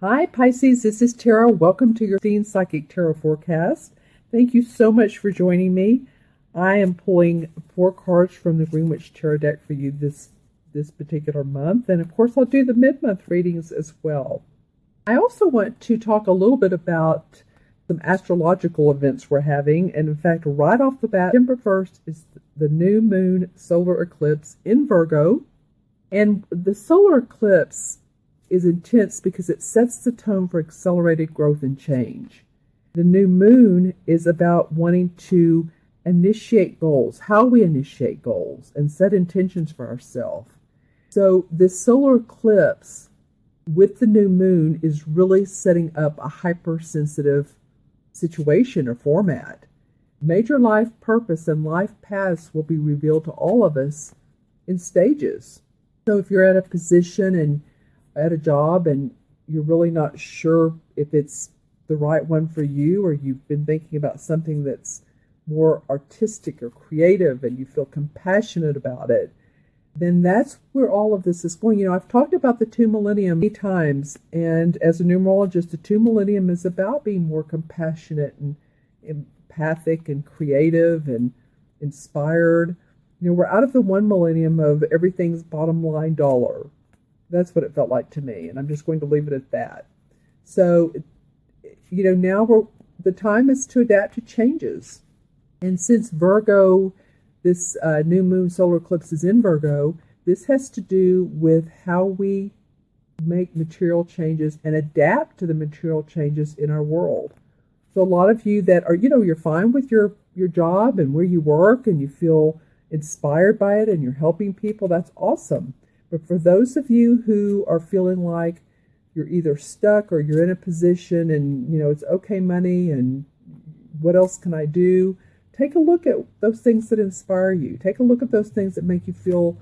Hi, Pisces. This is Tara. Welcome to your Psychic Tarot Forecast. Thank you so much for joining me. I am pulling 4 cards from the Green Witch Tarot deck for you this particular month. And of course, I'll do the mid-month readings as well. I also want to talk a little bit about some astrological events we're having. And in fact, right off the bat, September 1st is the new moon solar eclipse in Virgo. And the solar eclipse is intense because it sets the tone for accelerated growth and change. The new moon is about wanting to initiate goals, how we initiate goals and set intentions for ourselves. So this solar eclipse with the new moon is really setting up a hypersensitive situation or format. Major life purpose and life paths will be revealed to all of us in stages. So if you're at a position and at a job and you're really not sure if it's the right one for you, or you've been thinking about something that's more artistic or creative and you feel compassionate about it, then that's where all of this is going. You know, I've talked about the 2 millennium many times, and as a numerologist, the 2 millennium is about being more compassionate and empathic and creative and inspired. You know, we're out of the 1 millennium of everything's bottom line dollar. That's what it felt like to me, and I'm just going to leave it at that. So, you know, now the time is to adapt to changes. And since Virgo, this new moon solar eclipse is in Virgo, this has to do with how we make material changes and adapt to the material changes in our world. So a lot of you that are, you know, you're fine with your job and where you work and you feel inspired by it and you're helping people, that's awesome. But for those of you who are feeling like you're either stuck or you're in a position and, you know, it's okay money and what else can I do? Take a look at those things that inspire you. Take a look at those things that make you feel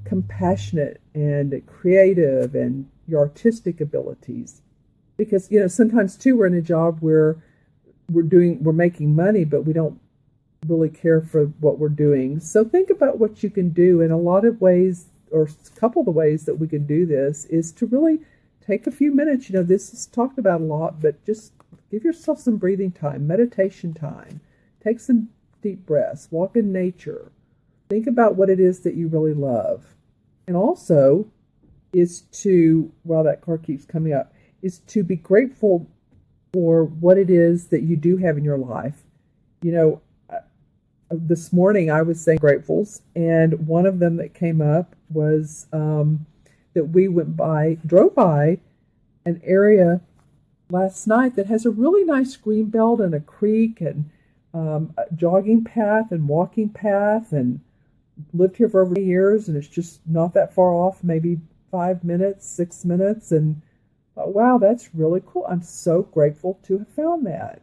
compassionate and creative and your artistic abilities. Because, you know, sometimes too we're in a job where we're making money, but we don't really care for what we're doing. So think about what you can do. In a lot of ways, or a couple of the ways that we can do this is to really take a few minutes. You know, this is talked about a lot, but just give yourself some breathing time, meditation time. Take some deep breaths, walk in nature. Think about what it is that you really love. And also is to, while that card keeps coming up, is to be grateful for what it is that you do have in your life. You know, this morning I was saying gratefuls, and one of them that came up was that we drove by an area last night that has a really nice green belt and a creek and a jogging path and walking path, and lived here for over 8 years, and it's just not that far off, maybe 5 minutes, 6 minutes, and wow, that's really cool. I'm so grateful to have found that.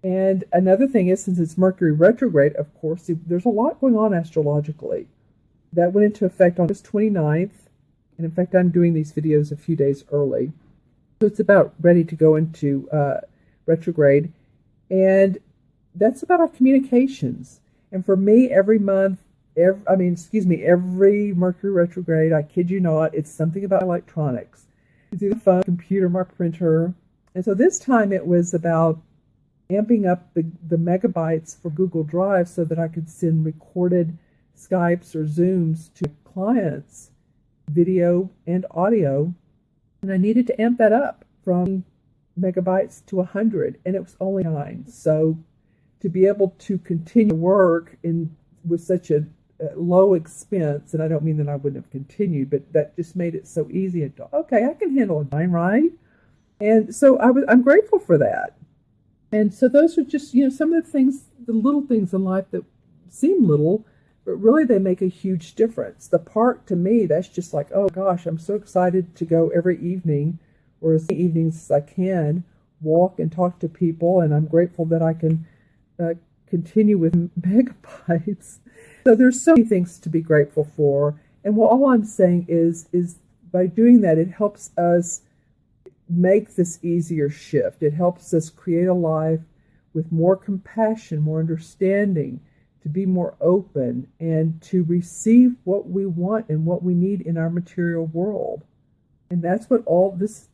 And another thing is, since it's Mercury retrograde, of course, there's a lot going on astrologically. That went into effect on August 29th. And in fact, I'm doing these videos a few days early. So it's about ready to go into retrograde. And that's about our communications. And for me, every Mercury retrograde, I kid you not, it's something about electronics. It's either phone, computer, my printer. And so this time it was about amping up the megabytes for Google Drive so that I could send recorded Skypes or Zooms to clients, video and audio. And I needed to amp that up from megabytes to 100, and it was only 9. So to be able to continue work with such a low expense, and I don't mean that I wouldn't have continued, but that just made it so easy. And okay, I can handle a 9, right? And so I'm grateful for that. And so those are just, you know, some of the things, the little things in life that seem little, but really they make a huge difference. The park, to me, that's just like, oh gosh, I'm so excited to go every evening, or as many evenings as I can, walk and talk to people, and I'm grateful that I can continue with megabytes. So there's so many things to be grateful for. And all I'm saying is by doing that, it helps us make this easier shift. It helps us create a life with more compassion, more understanding, to be more open, and to receive what we want and what we need in our material world. And that's what this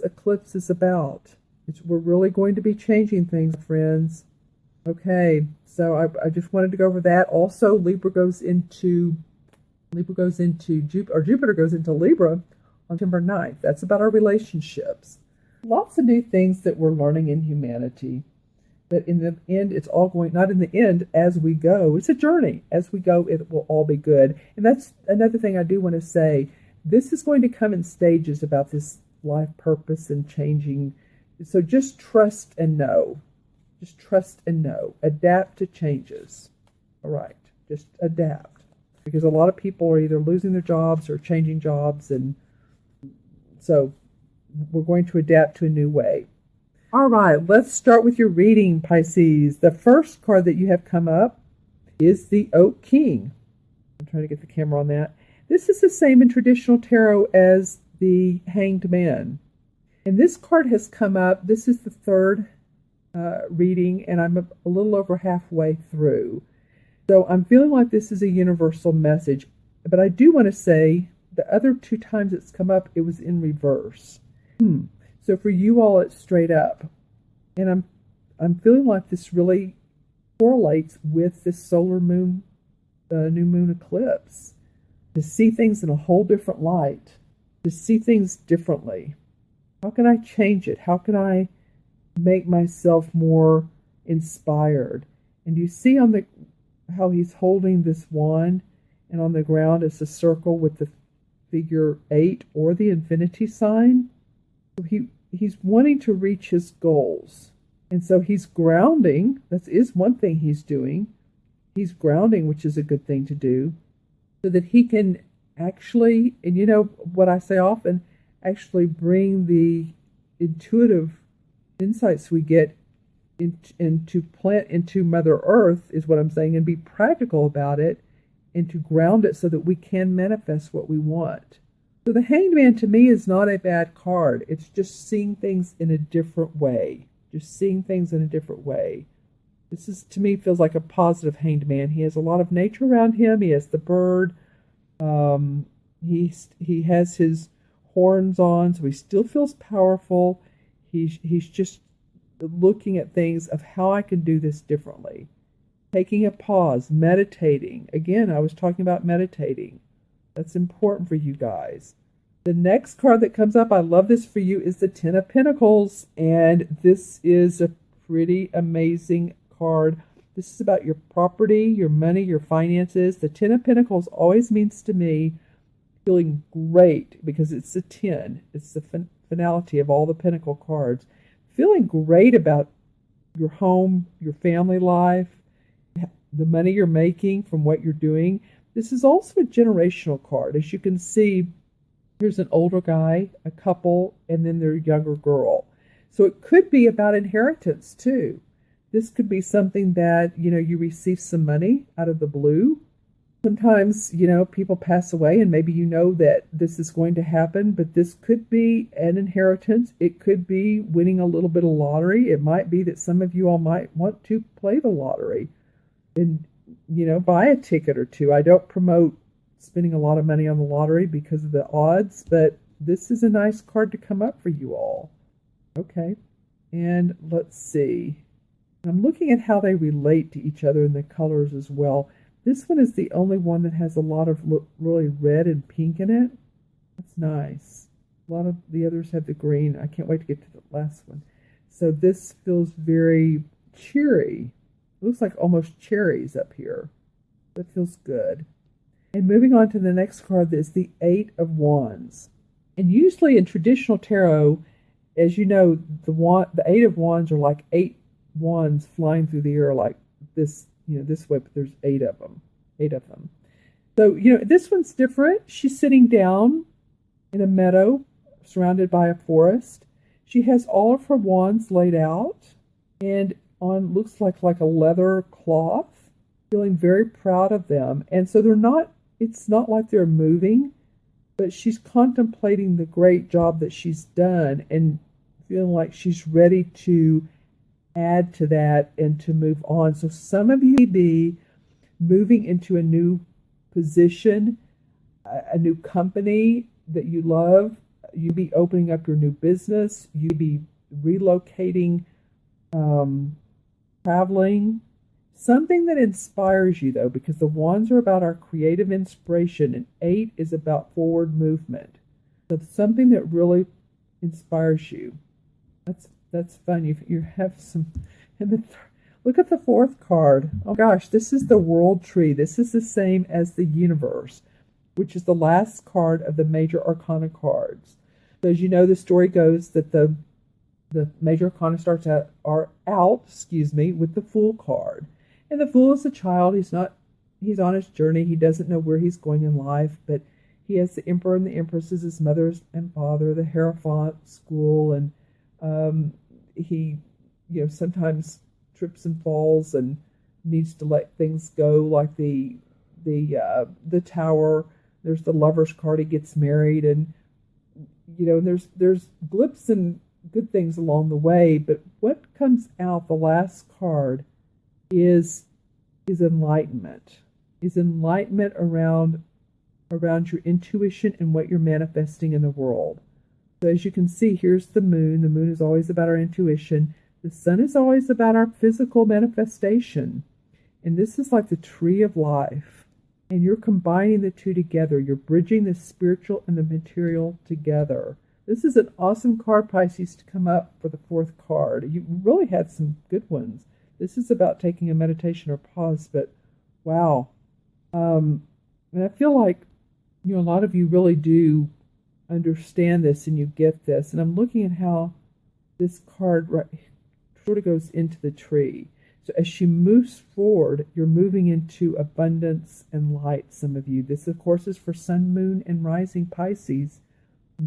eclipse is about. We're really going to be changing things, friends. Okay, so I just wanted to go over that. Also, Jupiter goes into Libra on September 9th. That's about our relationships. Lots of new things that we're learning in humanity. But in the end, it's all going, not in the end, as we go. It's a journey. As we go, it will all be good. And that's another thing I do want to say. This is going to come in stages about this life purpose and changing. So just trust and know. Just trust and know. Adapt to changes. All right. Just adapt. Because a lot of people are either losing their jobs or changing jobs. And so we're going to adapt to a new way. All right. Let's start with your reading, Pisces. The first card that you have come up is the Oak King. I'm trying to get the camera on that. This is the same in traditional tarot as the Hanged Man. And this card has come up. This is the third reading, and I'm a little over halfway through. So I'm feeling like this is a universal message. But I do want to say the other two times it's come up, it was in reverse. So for you all, it's straight up. And I'm feeling like this really correlates with this solar moon, new moon eclipse. To see things in a whole different light. To see things differently. How can I change it? How can I make myself more inspired? And you see how he's holding this wand, and on the ground is a circle with the figure 8 or the infinity sign. So he's wanting to reach his goals. And so he's grounding. That is one thing he's doing. He's grounding, which is a good thing to do, so that he can actually, and you know what I say often, actually bring the intuitive insights we get into plant into Mother Earth, is what I'm saying, and be practical about it, and to ground it so that we can manifest what we want. So the Hanged Man to me is not a bad card. It's just seeing things in a different way. Just seeing things in a different way. This is, to me, feels like a positive Hanged Man. He has a lot of nature around him. He has the bird. He has his horns on, so he still feels powerful. He's just looking at things of how I can do this differently. Taking a pause, meditating. Again, I was talking about meditating. That's important for you guys. The next card that comes up, I love this for you, is the Ten of Pentacles. And this is a pretty amazing card. This is about your property, your money, your finances. The Ten of Pentacles always means to me feeling great, because it's a 10. It's the finality of all the Pentacle cards. Feeling great about your home, your family life, the money you're making from what you're doing. This is also a generational card. As you can see, here's an older guy, a couple, and then their younger girl. So it could be about inheritance too. This could be something that, you receive some money out of the blue. Sometimes, people pass away and maybe that this is going to happen, but this could be an inheritance. It could be winning a little bit of lottery. It might be that some of you all might want to play the lottery and, buy a ticket or two. I don't promote spending a lot of money on the lottery because of the odds, but this is a nice card to come up for you all. Okay, and let's see. I'm looking at how they relate to each other in the colors as well. This one is the only one that has a lot of really red and pink in it. That's nice. A lot of the others have the green. I can't wait to get to the last one. So this feels very cheery. It looks like almost cherries up here. That feels good. And moving on to the next card, is the 8 of Wands. And usually in traditional tarot, as you know, the 8 of Wands are like 8 wands flying through the air like this, this way, but there's 8 of them. 8 of them. So, this one's different. She's sitting down in a meadow surrounded by a forest. She has all of her wands laid out and on looks like a leather cloth, feeling very proud of them. And so it's not like they're moving, but she's contemplating the great job that she's done and feeling like she's ready to add to that and to move on. So some of you may be moving into a new position, a new company that you love, You'd be opening up your new business. You'd be relocating, traveling. Something that inspires you, though, because the wands are about our creative inspiration, and 8 is about forward movement. So something that really inspires you. That's fun. You have some. And look at the 4th card. Oh gosh, this is the World Tree. This is the same as the Universe, which is the last card of the Major Arcana cards. So as you know, the story goes that the Major Arcana are out, with the Fool card. And the Fool is a child. He's on his journey. He doesn't know where he's going in life, but he has the Emperor and the Empress as his mother and father, the Hierophant school, and he, sometimes trips and falls and needs to let things go, like the Tower. There's the Lover's card. He gets married, and there's blips and good things along the way. But what comes out, the last card, is enlightenment. Is enlightenment around your intuition and what you're manifesting in the world. So as you can see, here's the moon. The moon is always about our intuition. The sun is always about our physical manifestation. And this is like the tree of life. And you're combining the two together. You're bridging the spiritual and the material together. This is an awesome card, Pisces, to come up for the 4th card. You really had some good ones. This is about taking a meditation or pause, but wow. And I feel like, a lot of you really do understand this and you get this. And I'm looking at how this card sort of goes into the tree. So as she moves forward, you're moving into abundance and light, some of you. This, of course, is for Sun, Moon, and Rising Pisces.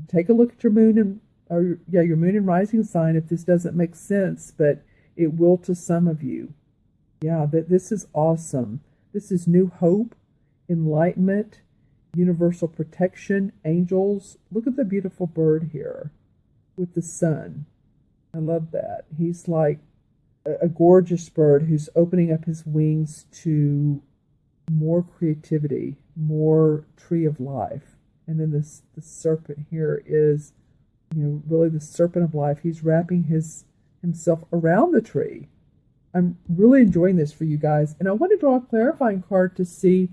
Take a look at your moon your moon and rising sign if this doesn't make sense, but it will to some of you. Yeah, this is awesome. This is new hope, enlightenment, universal protection, angels. Look at the beautiful bird here with the sun. I love that. He's like a gorgeous bird who's opening up his wings to more creativity, more tree of life. And then the serpent here is, really the serpent of life. He's wrapping himself around the tree. I'm really enjoying this for you guys. And I want to draw a clarifying card to see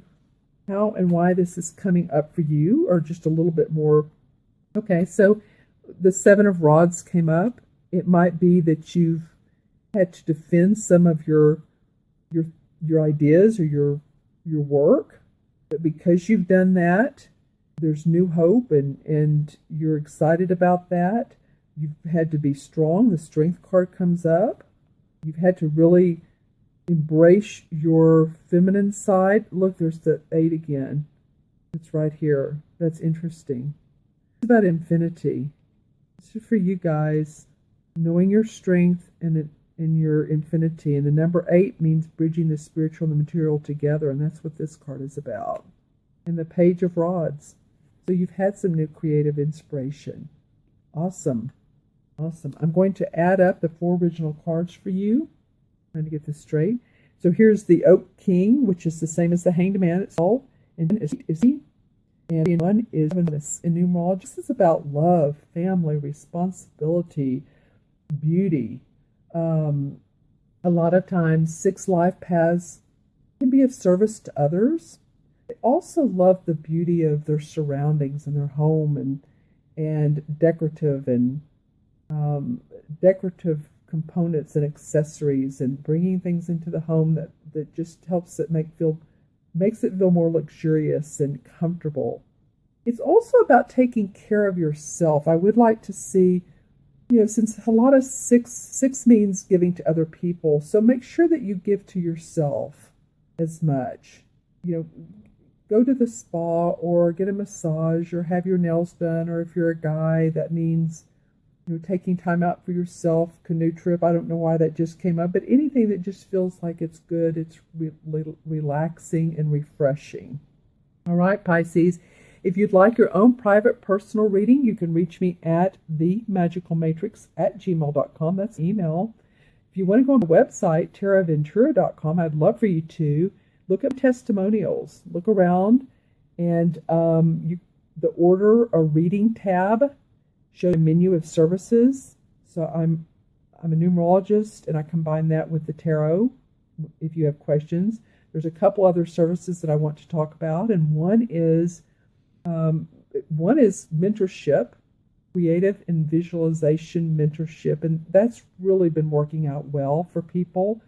how and why this is coming up for you, or just a little bit more. Okay, so the 7 of Rods came up. It might be that you've had to defend some of your ideas or your work. But because you've done that, there's new hope, and you're excited about that. You've had to be strong. The Strength card comes up. You've had to really embrace your feminine side. Look, there's the 8 again. It's right here. That's interesting. It's about infinity. It's for you guys, knowing your strength and your infinity. And the number 8 means bridging the spiritual and the material together, and that's what this card is about. And the Page of Rods. So you've had some new creative inspiration. Awesome. Awesome. I'm going to add up the 4 original cards for you. I'm trying to get this straight. So here's the Oak King, which is the same as the Hanged Man itself. And one is in numerology. This is about love, family, responsibility, beauty. A lot of times, 6 life paths can be of service to others. They also love the beauty of their surroundings and their home, and decorative components and accessories, and bringing things into the home that just helps it makes it feel more luxurious and comfortable. It's also about taking care of yourself. I would like to see, since a lot of six means giving to other people, so make sure that you give to yourself as much. Go to the spa or get a massage or have your nails done, or if you're a guy, that means taking time out for yourself, canoe trip. I don't know why that just came up, but anything that just feels like it's good, it's relaxing and refreshing. All right, Pisces. If you'd like your own private personal reading, you can reach me at themagicalmatrix@gmail.com. That's email. If you want to go on the website, taraventura.com, I'd love for you to look at testimonials. Look around, and the order a reading tab. show a menu of services. So I'm a numerologist, and I combine that with the tarot if you have questions. There's a couple other services that I want to talk about, and one is mentorship, creative and visualization mentorship, and that's really been working out well for people.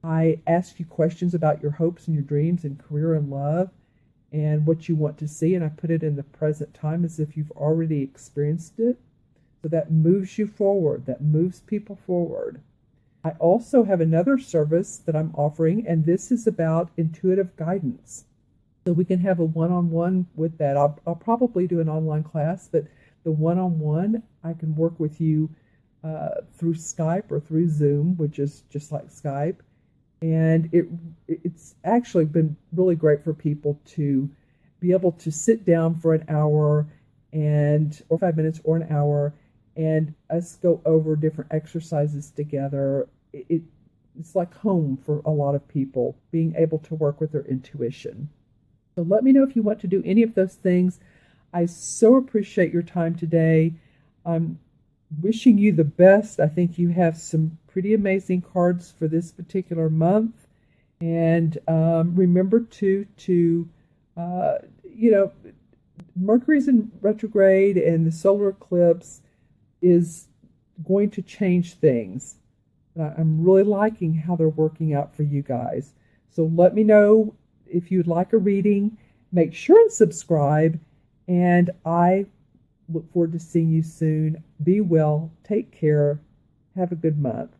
I ask you questions about your hopes and your dreams and career and love and what you want to see, and I put it in the present time as if you've already experienced it. So that moves you forward, that moves people forward. I also have another service that I'm offering, and this is about intuitive guidance. So we can have a one-on-one with that. I'll probably do an online class, but the one-on-one, I can work with you through Skype or through Zoom, which is just like Skype. And it's actually been really great for people to be able to sit down for an hour or 5 minutes or an hour, and us go over different exercises together. It's like home for a lot of people, being able to work with their intuition. So let me know if you want to do any of those things. I so appreciate your time today. I'm wishing you the best. I think you have some pretty amazing cards for this particular month. And remember Mercury's in retrograde, and the solar eclipse is going to change things. I'm really liking how they're working out for you guys. So let me know if you'd like a reading. Make sure and subscribe. And I look forward to seeing you soon. Be well. Take care. Have a good month.